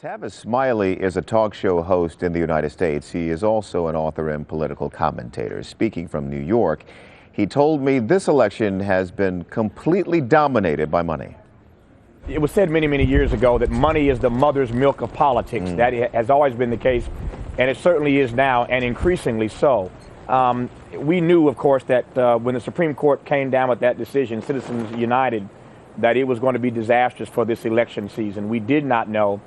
Tavis Smiley is a talk show host in the United States. He is also an author and political commentator. Speaking from New York, he told me this election has been completely dominated by money. It was said many, many years ago that money is the mother's milk of politics. That has always been the case, and it certainly is now, and increasingly so. We knew, of course, that when the Supreme Court came down with that decision, Citizens United, that it was going to be disastrous for this election season. We did not know,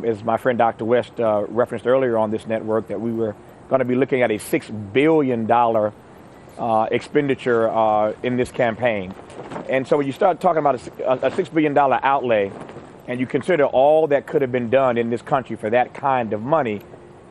as my friend Dr. West referenced earlier on this network, that we were going to be looking at a $6 billion expenditure in this campaign. And so when you start talking about a $6 billion outlay, and you consider all that could have been done in this country for that kind of money,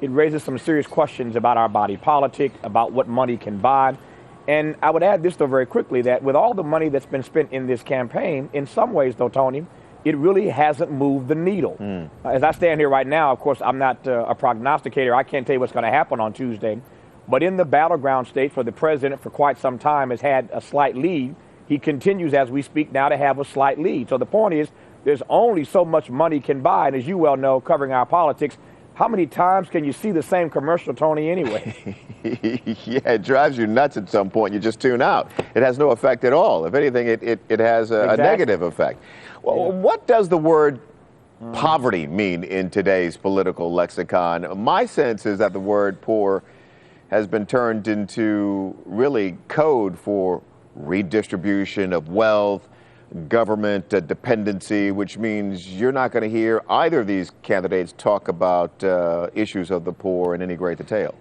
it raises some serious questions about our body politic, about what money can buy. And I would add this, though, very quickly, that with all the money that's been spent in this campaign, in some ways, though, Tony, it really hasn't moved the needle. As I stand here right now, of course, I'm not a prognosticator. I can't tell you what's going to happen on Tuesday. But in the battleground states, where the president for quite some time has had a slight lead, he continues as we speak now to have a slight lead. So the point is, there's only so much money can buy. And as you well know, covering our politics, how many times can you see the same commercial, Tony, anyway? Yeah, it drives you nuts at some point. You just tune out. It has no effect at all. If anything, it has a negative effect. Well, what does the word poverty mean in today's political lexicon? My sense is that the word poor has been turned into really code for redistribution of wealth, government dependency, which means you're not going to hear either of these candidates talk about issues of the poor in any great detail.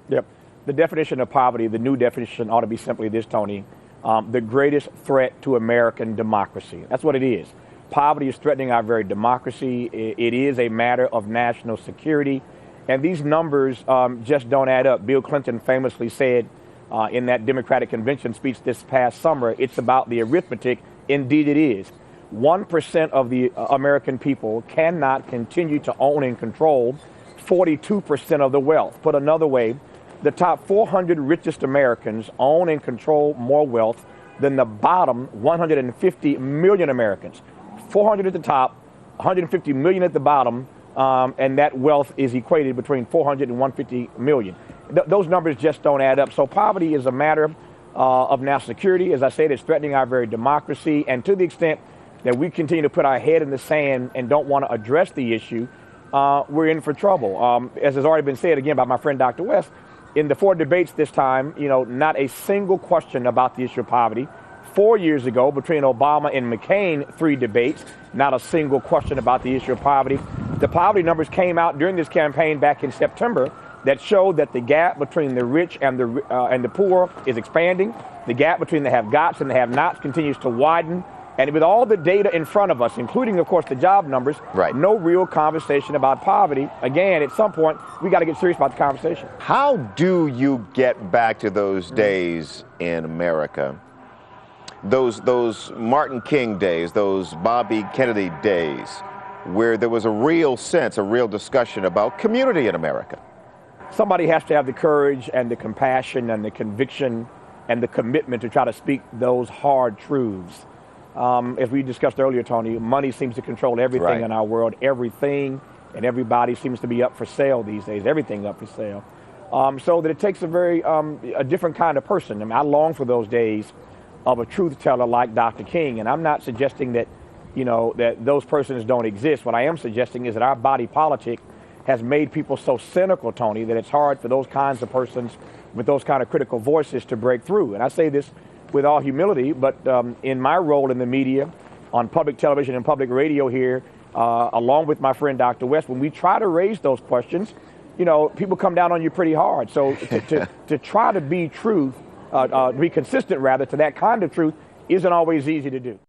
Yep. The definition of poverty, the new definition ought to be simply this, Tony. The greatest threat to American democracy. That's what it is. Poverty is threatening our very democracy. It is a matter of national security. And these numbers just don't add up. Bill Clinton famously said in that Democratic convention speech this past summer, it's about the arithmetic. Indeed it is. 1% of the American people cannot continue to own and control 42% of the wealth. Put another way, the top 400 richest Americans own and control more wealth than the bottom 150 million Americans. 400 at the top, 150 million at the bottom, and that wealth is equated between 400 and 150 million. Those numbers just don't add up. So poverty is a matter of national security. As I said, it's threatening our very democracy. And to the extent that we continue to put our head in the sand and don't want to address the issue, we're in for trouble. As has already been said again by my friend Dr. West, in the 4 debates this time, not a single question about the issue of poverty. 4 years ago, between Obama and McCain, 3 debates, not a single question about the issue of poverty. The poverty numbers came out during this campaign back in September that showed that the gap between the rich and the poor is expanding. The gap between the have-gots and the have-nots continues to widen. And with all the data in front of us, including, of course, the job numbers, no real conversation about poverty. Again, at some point, we got to get serious about the conversation. How do you get back to those days in America? Those Martin King days, those Bobby Kennedy days, where there was a real sense, a real discussion about community in America. Somebody has to have the courage and the compassion and the conviction and the commitment to try to speak those hard truths. As we discussed earlier, Tony, money seems to control everything in our world. Everything and everybody seems to be up for sale these days. Everything up for sale. So that it takes a different kind of person. I mean, I long for those days of a truth teller like Dr. King. And I'm not suggesting that, that those persons don't exist. What I am suggesting is that our body politic has made people so cynical, Tony, that it's hard for those kinds of persons with those kind of critical voices to break through. And I say this with all humility, but in my role in the media, on public television and public radio here, along with my friend Dr. West, when we try to raise those questions, people come down on you pretty hard. So to try to be be consistent rather to that kind of truth isn't always easy to do.